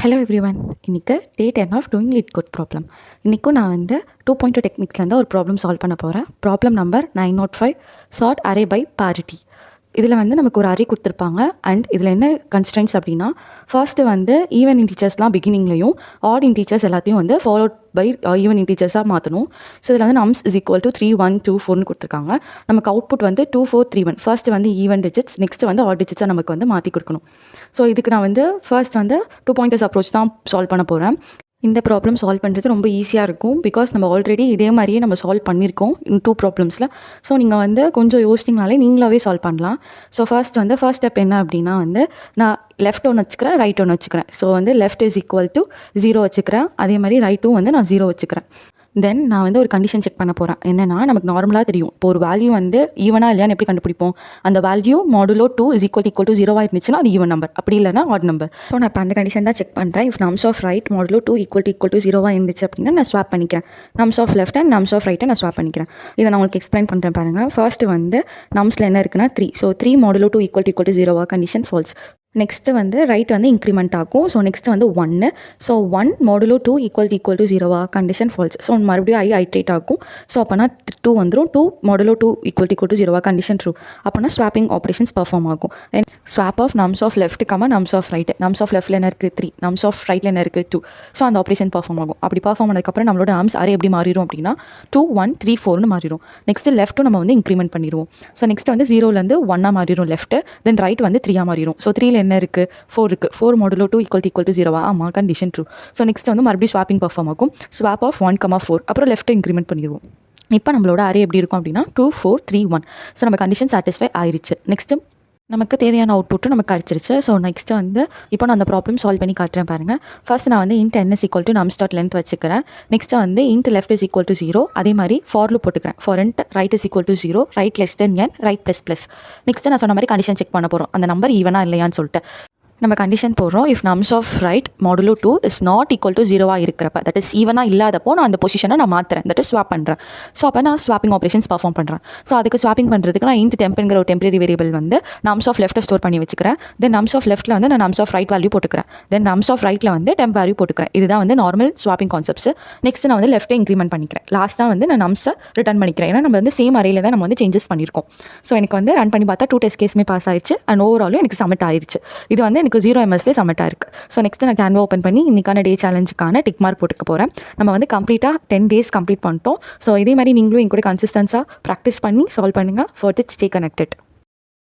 Hello everyone. இன்றைக்கி day 10 of doing LeetCode problem. இன்றைக்கும் நான் வந்து 2.2 டெக்னிக்ஸ்லேருந்து ஒரு ப்ராப்ளம் சால்வ் பண்ண போகிறேன். Problem number 905 sort array by parity. இதில் வந்து நமக்கு ஒரு அரே கொடுத்துருப்பாங்க. அண்ட் இதில் என்ன கன்ஸ்ட்ரெயின்ஸ் அப்படின்னா, ஃபர்ஸ்ட்டு வந்து ஈவன் இன்டீச்சர்ஸ்லாம் பிகினிங்லையும் ஆட் இன்டீச்சர்ஸ் எல்லாத்தையும் வந்து ஃபாலோட் பை ஈவன் இன்டீச்சர்ஸாக மாற்றணும். ஸோ இதில் வந்து நம்ஸ் இஸ் ஈக்குவல் டு 3 1 2 4 கொடுத்துருக்காங்க. நமக்கு அவுட்புட் வந்து 2 4 3 1. ஃபர்ஸ்ட் வந்து ஈவன் டிஜிட்ஸ், நெக்ஸ்ட் வந்து ஆட் டிஜிட்ஸாக நமக்கு வந்து மாற்றி கொடுக்கணும். ஸோ இதுக்கு நான் வந்து ஃபர்ஸ்ட் வந்து 2 pointers அப்ரோச் தான் சால்வ் பண்ண போகிறேன். இந்த ப்ராப்ளம் சால்வ் பண்ணுறது ரொம்ப ஈஸியாக இருக்கும். பிகாஸ் நம்ம ஆல்ரெடி இதே மாதிரியே நம்ம சால்வ் பண்ணியிருக்கோம் 2 ப்ராப்ளம்ஸில். ஸோ நீங்கள் வந்து கொஞ்சம் யோசிச்சிங்கனாலே நீங்களாவே சால்வ் பண்ணலாம். ஸோ ஃபர்ஸ்ட் ஸ்டெப் என்ன அப்படின்னா வந்து நான் லெஃப்ட் ஒன்று வச்சுக்கிறேன், ரைட் ஒன்று வச்சுக்கிறேன். ஸோ வந்து லெஃப்ட் இஸ் ஈக்குவல் டு 0 வச்சுக்கிறேன். அதே மாதிரி ரைட்டும் வந்து நான் 0 வச்சுக்கிறேன். தென் நான் வந்து ஒரு கண்டிஷன் செக் பண்ண போகிறேன். என்னென்னா, நமக்கு நார்மலாக தெரியும் இப்போ ஒரு வேல்யூ வந்து ஈவனாக இல்லையான்னு எப்படி கண்டுபிடிப்போம். அந்த value modulo 2 is equal to 0 இருந்துச்சுன்னா அது ஈவன் நம்பர், அப்படி இல்லைனா ஆட் நம்பர். ஸோ நான் இப்போ அந்த கண்டிஷன் தான் செக் பண்ணுறேன். If nums of right modulo 2 equal to 0 இருந்துச்சு அப்படின்னா நான் ஸ்வாப் பண்ணிக்கிறேன். Nums of left and nums of ரைட்டை நான் ஸ்வாப் பண்ணிக்கிறேன். இதை நான் உங்களுக்கு எக்ஸ்பிளைன் பண்ணுறேன் பாருங்கள். ஃபர்ஸ்ட் வந்து நம்ஸில் என்ன இருக்குன்னா 3. So 3 modulo 2 equal to 0 condition false. Next வந்து ரைட் வந்து இன்க்ரிமெண்ட் ஆகும். ஸோ நெக்ஸ்ட் வந்து 1. So 1 modulo 2 equal to 0 condition false. So மறுபடியும் ஐட்ரேட் ஆகும். ஸோ அப்போனா 2 வந்துடும். 2 modulo 2 equal to 0 condition true. அப்போனா ஸ்வாப்பிங் ஆப்ரேஷன்ஸ் பர்ஃபார்ம் ஆகும். Then swap of nums of left nums of right. Nums of லெஃப்ட்டில் என்ன இருக்குது 3, நம்ஸ் ஆஃப் ரைட்டில் என்ன இருக்குது 2. ஸோ அந்த ஆப்ரேஷன் பர்ஃபார்ம் ஆகும். அப்படி பர்ஃபார்ம் ஆனதுக்கப்புறம் நம்மளோட நம்ஸ் அரே எப்படி மாறிடும் அப்படின்னா 2 1 3 4 மாறிடும். நெக்ஸ்ட்டு லெஃப்ட்டும் நம்ம வந்து இன்க்ரிமெண்ட் பண்ணிடுவோம். ஸோ நெக்ஸ்ட் வந்து 0லேருந்து 1 மாறிடும் லெஃப்ட். தென் ரைட் வந்து 3 மாறிடும். ஸோ 3ல் என்ன இருக்குது 4 இருக்குது. 4 மாடுலோ 2 ஈக்குவல் டு 0 ஆமாம் கண்டிஷன் ட்ரூ. ஸோ நெக்ஸ்ட் வந்து மறுபடியும் ஸ்வாப்பிங் பர்ஃபார்ம் ஆகும். ஸ்வாப் ஆஃப் 1 4 அப்புறம் லெஃப்ட்டை இன்க்ரிமெண்ட் பண்ணிடுவோம். இப்போ நம்மளோட அரே எப்படி இருக்கும் அப்படின்னா 2 4 3 1. ஸோ நம்ம கண்டிஷன் சாட்டிஸ்ஃபை ஆயிடுச்சு. நெக்ஸ்ட்டு நமக்கு தேவையான அவுட்புட்டும் நமக்கு கிடச்சிருச்சு. ஸோ நெக்ஸ்ட்டு வந்து இப்போ நான் அந்த ப்ராப்ளம் சால்வ் பண்ணி காட்டுறேன் பாருங்கள். ஃபர்ஸ்ட் நான் வந்து int n is equal to nums dot length வச்சுக்கிறேன். நெக்ஸ்ட்டு வந்து int left is equal to 0. அதே மாதிரி ஃபார் லூப் போட்டுக்கிறேன். For int right is equal to 0, right less than n, right plus. Next நான் சொன்ன மாதிரி கண்டிஷன் செக் பண்ண போகிறோம். அந்த நம்பர் ஈவனாக இல்லையான்னு சொல்லிட்டு நம்ம கண்டிஷன் போடுறோம். If nums of right modulo 2 is not equal to 0 இருக்கிறப்ப, தட் இஸ் ஈவனாக இல்லாதப்போ நான் அந்த பொசிஷனை நான் மாற்றுறேன், தட் இஸ் ஸ்வாப் பண்ணுறேன். ஸோ அப்போ நான் ஸ்வாப்பிங் ஆப்ரேஷன்ஸ் பர்ஃபார்ம் பண்ணுறேன். ஸோ அதுக்கு ஸ்வாப்பிங் பண்ணுறதுக்கு நான் இன்ட் டெம்ப்ங்கிற ஒரு டெம்பரரி வேரியபிள் வந்து நம்ஸ் ஆஃப் லெஃப்ட்டை ஸ்டோர் பண்ணி வச்சுக்கிறேன். தென் நம்ஸ் ஆஃப் லெஃப்ட்டில் வந்து நான் நம்ஸ் ஆஃப் ரைட் வேல்யூ போட்டுக்கிறேன். தென் நம்ஸ் ஆஃப் ரைட்டில் வந்து டெம்ப் வேல்யூ போட்டுக்கிறேன். இதுதான் வந்து நார்மல் ஸ்வாப்பிங் கான்செப்ட்ஸ். நெக்ஸ்ட் நான் வந்து லெஃப்ட்டை இன்க்ரிமெண்ட் பண்ணிக்கிறேன். லாஸ்ட்டாக வந்து நான் நம்ஸை ரிட்டர்ன் பண்ணிக்கிறேன். ஏன்னா நம்ம வந்து சேம் அரேல தான் நம்ம வந்து சேஞ்சஸ் பண்ணியிருக்கோம். ஸோ எனக்கு வந்து ரன் பண்ணி பார்த்தா 2 டெஸ்ட் கேஸுமே பாஸ் ஆயிடுச்சு. அண்ட் ஓவராலும் எனக்கு சப்மிட் ஆயிடுச்சு. இது வந்து எனக்கு 0 MSலே சப்மிட் ஆயிருக்கு. ஸோ நெக்ஸ்ட் நான் கேன்வா ஓப்பன் பண்ணி இன்னைக்கான டே சேலஞ்சுக்கான டிக் மார்க் போட்டுக்க போகிறேன். நம்ம வந்து கம்ப்ளீட்டாக 10 days கம்ப்ளீட் பண்ணிட்டோம். ஸோ இதே மாதிரி நீங்களும் என் கூட கன்சிஸ்டன்ஸாக ப்ராக்டிஸ் பண்ணி சால்வ் பண்ணுங்கள். For that stay connected.